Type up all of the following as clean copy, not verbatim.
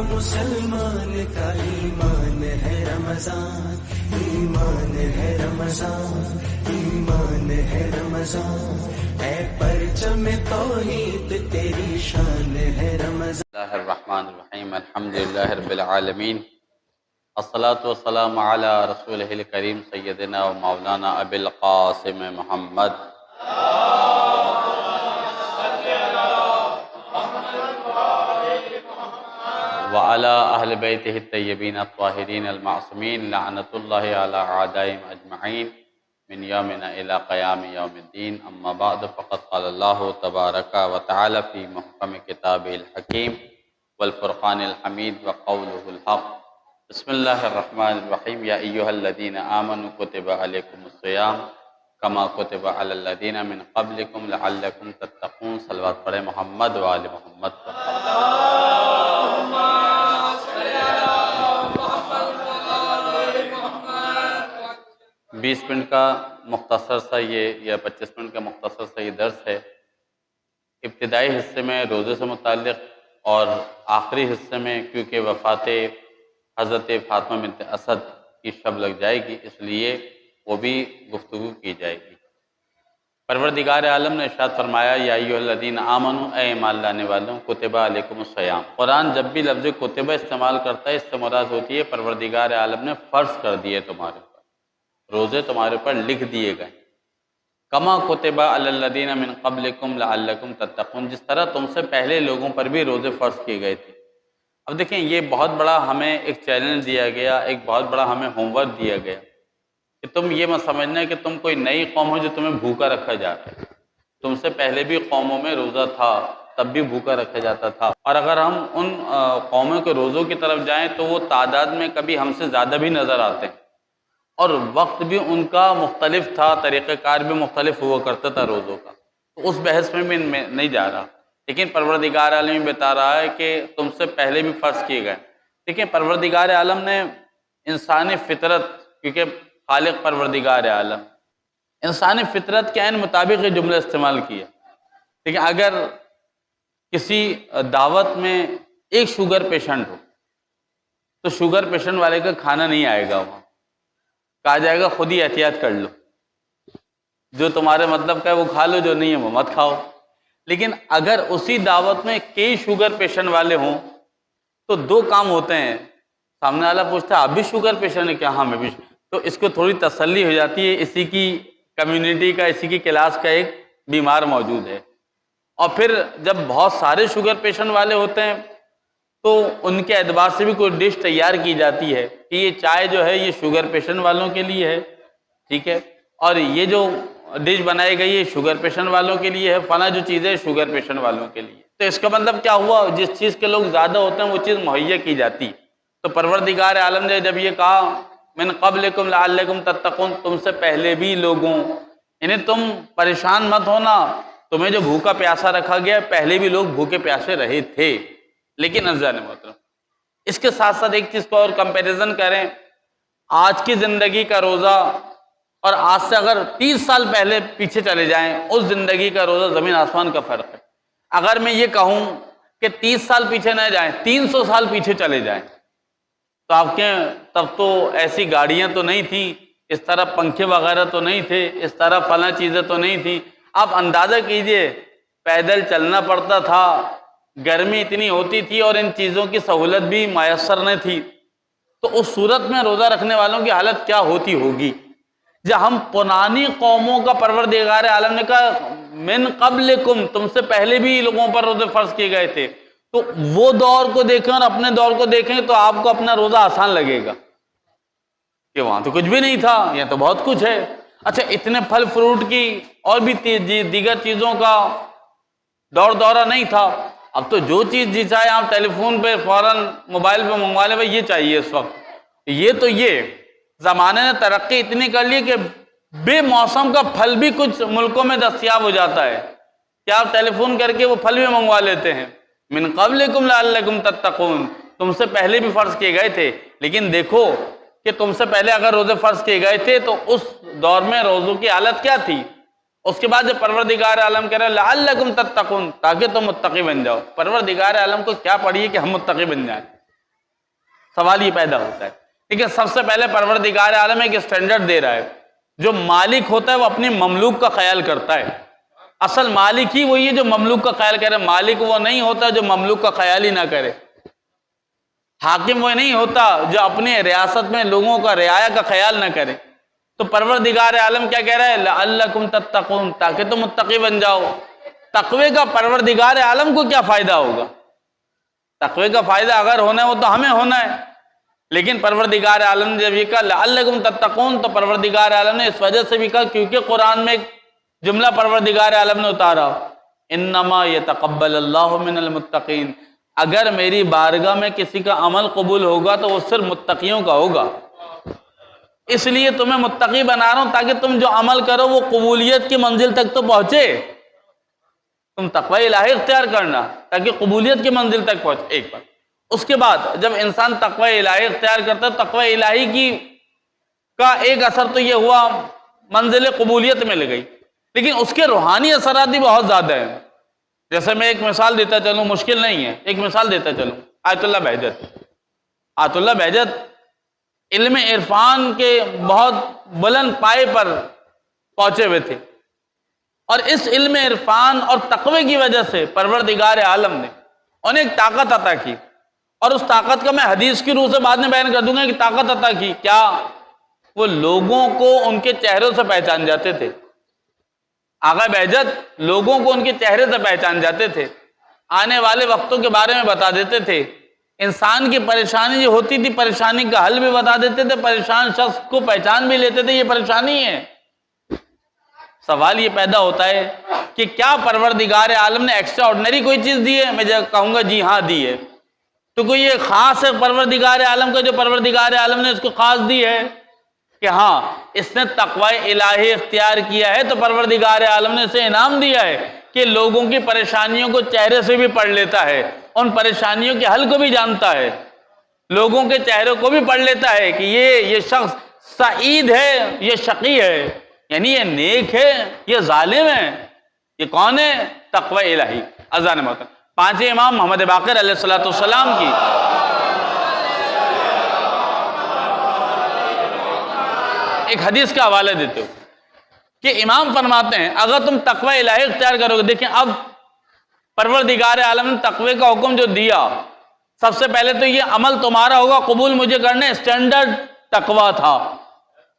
مسلمان کا ایمان ہے رمضان، ایمان ہے رمضان، ایمان ہے رمضان، اے پرچم توحید تیری شان ہے رمضان۔ بسم اللہ الرحمن الرحیم، الحمدللہ رب العالمین، الصلاۃ والسلام علی رسولہ الکریم سیدنا و مولانا ابی القاسم محمد وعلی اہل بیتہ الطیبین الطاہرین المعصومین، لعنۃ اللہ علی اعدائہم اجمعین من یومنا الی قیام یوم الدین، اما بعد فقد قال اللہ تبارک و تعالی فی محکم کتابہ الحکیم والفرقان الحمید وقولہ الحق۔ بسم اللہ الرحمن الرحیم، یا ایہا الذین آمنوا کتب علیکم الصیام کما کتب علی الذین من قبلکم لعلکم تتقون۔ صلوات پڑھیں محمد و آل محمد پر۔ 20 منٹ کا مختصر سا یا 25 منٹ کا مختصر سا یہ درس ہے۔ ابتدائی حصے میں روزے سے متعلق اور آخری حصے میں کیونکہ وفات حضرت فاطمہ بنت اسد کی شب لگ جائے گی، اس لیے وہ بھی گفتگو کی جائے گی۔ پروردگار عالم نے ارشاد فرمایا، یا ایھا الذین آمنوا، اے ایمان لانے والوں، کتب علیکم الصیام۔ قرآن جب بھی لفظ کتبہ استعمال کرتا ہے، اس سے مراد ہوتی ہے پروردگار عالم نے فرض کر دیے تمہارے پر، روزے تمہارے پر لکھ دیے گئے، کما کتب علی الذین من قبلکم لعلکم تتقون، جس طرح تم سے پہلے لوگوں پر بھی روزے فرض کیے گئے تھے۔ اب دیکھیں، یہ بہت بڑا ہمیں ایک چیلنج دیا گیا، ایک بہت بڑا ہمیں ہوم ورک دیا گیا کہ تم یہ مت سمجھنا کہ تم کوئی نئی قوم ہو جو تمہیں بھوکا رکھا جا رہا ہے۔ تم سے پہلے بھی قوموں میں روزہ تھا، تب بھی بھوکا رکھا جاتا تھا، اور اگر ہم ان قوموں کے روزوں کی طرف جائیں تو وہ تعداد میں کبھی ہم سے زیادہ بھی نظر آتے ہیں، اور وقت بھی ان کا مختلف تھا، طریقہ کار بھی مختلف ہوا کرتا تھا روزوں کا۔ تو اس بحث میں بھی نہیں جا رہا، لیکن پروردگار عالم بتا رہا ہے کہ تم سے پہلے بھی فرض کیے گئے۔ دیکھیں، پروردگار عالم نے انسانی فطرت، کیونکہ خالق پروردگار عالم، انسانی فطرت کے عین مطابق یہ جملہ استعمال کیا۔ لیکن اگر کسی دعوت میں ایک شوگر پیشنٹ ہو تو شوگر پیشنٹ والے کا کھانا نہیں آئے گا، وہاں کہا جائے گا خود ہی احتیاط کر لو، جو تمہارے مطلب کا ہے وہ کھا لو، جو نہیں ہے وہ مت کھاؤ۔ لیکن اگر اسی دعوت میں کئی شوگر پیشنٹ والے ہوں تو دو کام ہوتے ہیں، سامنے والا پوچھتا ہے آپ بھی شوگر پیشنٹ ہے کیا؟ ہاں میں بھی، تو اس کو تھوڑی تسلی ہو جاتی ہے، اسی کی کمیونٹی کا، اسی کی کلاس کا ایک بیمار موجود ہے۔ اور پھر جب بہت سارے شوگر پیشنٹ والے ہوتے ہیں تو ان کے اعتبار سے بھی کوئی ڈش تیار کی جاتی ہے کہ یہ چائے جو ہے یہ شوگر پیشنٹ والوں کے لیے ہے، ٹھیک ہے، اور یہ جو ڈش بنائی گئی ہے شوگر پیشنٹ والوں کے لیے ہے، فلاں جو چیزیں شوگر پیشنٹ والوں کے لیے۔ تو اس کا مطلب کیا ہوا؟ جس چیز کے لوگ زیادہ ہوتے ہیں وہ چیز مہیا کی جاتی۔ تو پروردگار عالم نے جب یہ کہا من قبلکم لعلکم تتقون، تم سے پہلے بھی لوگوں، یعنی تم پریشان مت ہونا، تمہیں جو بھوکا پیاسا رکھا گیا، پہلے بھی لوگ بھوکے پیاسے رہے تھے۔ لیکن عزیزان محترم، اس کے ساتھ ساتھ ایک چیز کو اور کمپیریزن کریں، آج کی زندگی کا روزہ اور آج سے اگر 30 سال پہلے پیچھے چلے جائیں، اس زندگی کا روزہ زمین آسمان کا فرق ہے۔ اگر میں یہ کہوں کہ 30 سال پیچھے نہ جائیں، 300 سال پیچھے چلے جائیں، تو آپ کے تب تو ایسی گاڑیاں تو نہیں تھیں، اس طرح پنکھے وغیرہ تو نہیں تھے، اس طرح فلاں چیزیں تو نہیں تھیں۔ آپ اندازہ کیجئے، پیدل چلنا پڑتا تھا، گرمی اتنی ہوتی تھی اور ان چیزوں کی سہولت بھی میسر نہیں تھی، تو اس صورت میں روزہ رکھنے والوں کی حالت کیا ہوتی ہوگی؟ جب ہم پرانی قوموں کا پروردگار عالم نے کہا من قبلکم، تم سے پہلے بھی لوگوں پر روزے فرض کیے گئے تھے، تو وہ دور کو دیکھیں اور اپنے دور کو دیکھیں تو آپ کو اپنا روزہ آسان لگے گا کہ وہاں تو کچھ بھی نہیں تھا، یہاں تو بہت کچھ ہے۔ اچھا، اتنے پھل فروٹ کی اور بھی دیگر چیزوں کا دورہ نہیں تھا، اب تو جو چیز جی چاہے آپ ٹیلی فون پہ فوراً موبائل پہ منگوا لیں، بھائی یہ چاہیے اس وقت، یہ زمانے نے ترقی اتنی کر لی کہ بے موسم کا پھل بھی کچھ ملکوں میں دستیاب ہو جاتا ہے کہ آپ ٹیلی فون کر کے وہ پھل بھی منگوا لیتے ہیں۔ من قبلکم لعلکم تتقون، تم سے پہلے بھی فرض کیے گئے تھے، لیکن دیکھو کہ تم سے پہلے اگر روزے فرض کیے گئے تھے تو اس دور میں روزوں کی حالت کیا تھی؟ اس کے بعد جب پروردگار عالم کہہ رہے لعلکم تتقون، تاکہ تم متقی بن جاؤ، پروردگار عالم کو کیا پڑی ہے کہ ہم متقی بن جائیں؟ سوال یہ پیدا ہوتا ہے. لیکن سب سے پہلے پروردگار عالم ایک اسٹینڈرڈ دے رہا ہے. جو مالک ہوتا ہے وہ اپنے مملوک کا خیال کرتا ہے. اصل مالک ہی وہی ہے جو مملوک کا خیال کرے. مالک وہ نہیں ہوتا جو مملوک کا خیال ہی نہ کرے. حاکم وہ نہیں ہوتا جو اپنے ریاست میں لوگوں کا رعایا کا خیال نہ کرے. تو پروردگار عالم کیا کہہ رہا ہے؟ لعلکم تتقون، تاکہ تم متقی بن جاؤ. تقوی کا پروردگار عالم کو کیا فائدہ ہوگا؟ تقوی کا فائدہ اگر ہونا ہے وہ تو ہمیں ہونا ہے. لیکن پروردگار عالم نے جب یہ کہا لعلکم تتقون، تو پروردگار عالم نے اس وجہ سے بھی کہا کیونکہ قرآن میں ایک جملہ پروردگار عالم نے اتارا، انما یتقبل اللہ من المتقین. اگر میری بارگاہ میں کسی کا عمل قبول ہوگا تو وہ صرف متقیوں کا ہوگا. اس لیے تمہیں متقی بنا رہا ہوں تاکہ تم جو عمل کرو وہ قبولیت کی منزل تک تو پہنچے. تم تقوی الہی اختیار کرنا تاکہ قبولیت کی منزل تک پہنچے. ایک بات. اس کے بعد جب انسان تقوی الہی اختیار کرتا ہے، تقوی الہی کا ایک اثر تو یہ ہوا منزل قبولیت میں لگئی، لیکن اس کے روحانی اثرات بھی بہت زیادہ ہیں. جیسے میں ایک مثال دیتا چلوں، مشکل نہیں ہے، ایک مثال دیتا چلوں. آیت اللہ بہجت. آیت اللہ بہجت علم عرفان کے بہت بلند پائے پر پہنچے ہوئے تھے، اور اس علم عرفان اور تقوی کی وجہ سے پروردگار عالم نے انہیں ایک طاقت عطا کی. اور اس طاقت کا میں حدیث کی روح سے بعد میں بیان کر دوں گا کہ طاقت عطا کی کیا؟ وہ لوگوں کو ان کے چہروں سے پہچان جاتے تھے. آقا بہجت لوگوں کو ان کے چہرے سے پہچان جاتے تھے، آنے والے وقتوں کے بارے میں بتا دیتے تھے. انسان کی پریشانی جو ہوتی تھی پریشانی کا حل بھی بتا دیتے تھے. پریشان شخص کو پہچان بھی لیتے تھے یہ پریشانی ہے. سوال یہ پیدا ہوتا ہے کہ کیا پروردگار عالم نے ایکسٹرا آرڈنری کوئی چیز دی ہے؟ میں کہوں گا جی ہاں دی ہے. تو کوئی یہ خاص ہے پروردگار عالم کا جو پروردگار عالم نے اس کو خاص دی ہے کہ ہاں اس نے تقوی الہی اختیار کیا ہے تو پروردگار عالم نے اسے انعام دیا ہے کہ لوگوں کی پریشانیوں کو چہرے سے بھی پڑھ لیتا ہے، ان پریشانیوں کے حل کو بھی جانتا ہے، لوگوں کے چہروں کو بھی پڑھ لیتا ہے کہ یہ شخص سعید ہے، یہ شقی ہے، یعنی یہ نیک ہے، یہ ظالم ہے. یہ کون ہے؟ تقوی الہی. اذان محترم. پانچویں امام محمد باقر علیہ السلام کی ایک حدیث کا حوالہ دیتے ہو کہ امام فرماتے ہیں اگر تم تقوی الہی اختیار کرو گے. دیکھیں اب پروردگار عالم نے تقوی کا حکم جو دیا، سب سے پہلے تو یہ عمل تمہارا ہوگا قبول مجھے کرنے. اسٹینڈرڈ تقوی تھا،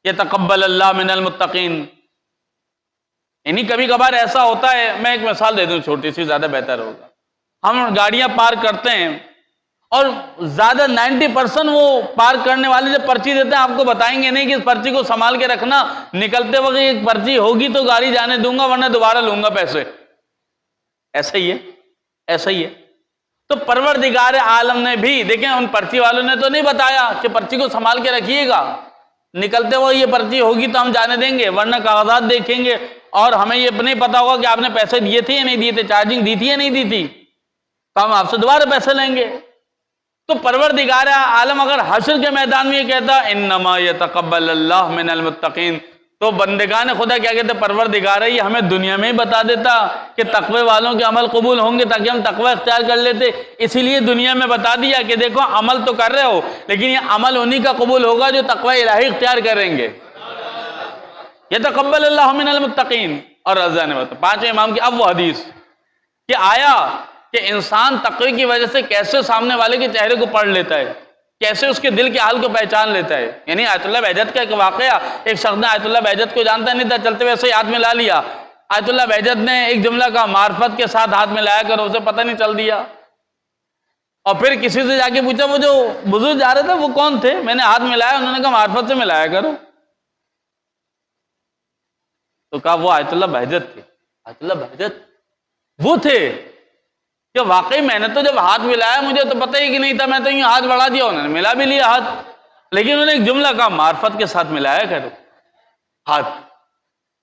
یتقبل اللہ من المتقین. یعنی کبھی کبھار ایسا ہوتا ہے، میں ایک مثال دے دوں چھوٹی سی، زیادہ بہتر ہوگا. ہم گاڑیاں پارک کرتے ہیں اور زیادہ 90% وہ پارک کرنے والے جب پرچی دیتے ہیں آپ کو بتائیں گے نہیں کہ اس پرچی کو سنبھال کے رکھنا، نکلتے وقت ایک پرچی ہوگی تو گاڑی جانے دوں گا ورنہ دوبارہ لوں گا پیسے. ایسا ہی ہے، ایسا ہی ہے. تو پروردگار عالم نے بھی دیکھیں ان پرچی والوں نے تو نہیں بتایا کہ پرچی کو سنبھال کے رکھیے گا، نکلتے وقت یہ پرچی ہوگی تو ہم جانے دیں گے ورنہ کاغذات دیکھیں گے اور ہمیں یہ نہیں پتا ہوگا کہ آپ نے پیسے دیے تھے یا نہیں دیے تھے، چارجنگ دی تھی یا نہیں دی تھی، تو ہم آپ سے دوبارہ پیسے لیں گے. تو پروردگار عالم اگر حشر کے میدان میں یہ کہتا انما یتقبل اللہ من المتقین، تو بندگان خدا کیا کہتے پروردگار یہ ہمیں دنیا میں ہی بتا دیتا کہ تقوی والوں کے عمل قبول ہوں گے تاکہ ہم تقوی اختیار کر لیتے. اسی لیے دنیا میں بتا دیا کہ دیکھو عمل تو کر رہے ہو لیکن یہ عمل انہی کا قبول ہوگا جو تقوی الہی اختیار کریں گے. یتقبل اللہ من المتقین. اور رضا نے بتا پانچویں امام کی اب وہ حدیث کہ آیا کہ انسان تقوی کی وجہ سے کیسے سامنے والے کے چہرے کو پڑھ لیتا ہے، کیسے اس کے دل کے حال کو پہچان لیتا ہے. یعنی آیت اللہ بہجت کا ایک واقعہ، ایک شخص نے آیت اللہ بہجت کو جانتا نہیں تھا، چلتے ویسے ہی ہاتھ میں لا لیا. آیت اللہ بہجت نے ایک جملہ کا معرفت کے ساتھ ہاتھ میں لایا کر اسے پتہ نہیں چل دیا. اور پھر کسی سے جا کے پوچھا وہ جو بزرگ جا رہے تھے وہ کون تھے؟ میں نے ہاتھ ملایا، انہوں نے کہا معرفت سے ملایا کرو. تو کہا وہ آیت اللہ بہجت تھے. آیت اللہ بہجت وہ تھے کہ واقعی میں نے تو جب ہاتھ ملایا مجھے تو پتہ ہی کہ نہیں تھا، میں تو یوں ہاتھ بڑھا دیا، انہوں نے ملا بھی لیا ہاتھ، لیکن انہوں نے ایک جملہ کہا معرفت کے ساتھ ملایا کرو ہاتھ.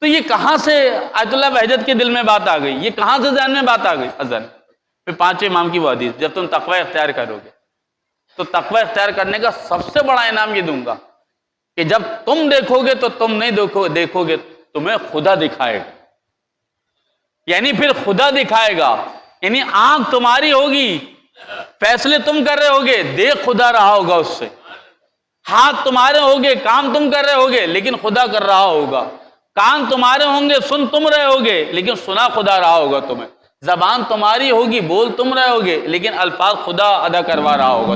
تو یہ کہاں سے آیت اللہ بہجت کے دل میں بات آ گئی؟ یہ کہاں سے ذہن میں بات آ گئی؟ اذن. پھر پانچویں امام کی وہ حدیث جب تم تقوی اختیار کرو گے تو تقوی اختیار کرنے کا سب سے بڑا انعام یہ دوں گا کہ جب تم دیکھو گے تو تم نہیں دیکھو گے تمہیں خدا دکھائے گا. یعنی پھر خدا دکھائے گا، یعنی آنکھ تمہاری ہوگی فیصلے تم کر رہے ہوگے، دیکھ خدا رہا ہوگا اس سے، ہاتھ تمہارے ہوگے، کام تم کر رہے ہوگے لیکن خدا کر رہا ہوگا، کان تمہارے ہوں گے، سن تم رہے ہوگے لیکن سنا خدا رہا ہوگا تمہیں، زبان تمہاری ہوگی، بول تم رہے ہوگے لیکن الفاظ خدا ادا کروا رہا ہوگا۔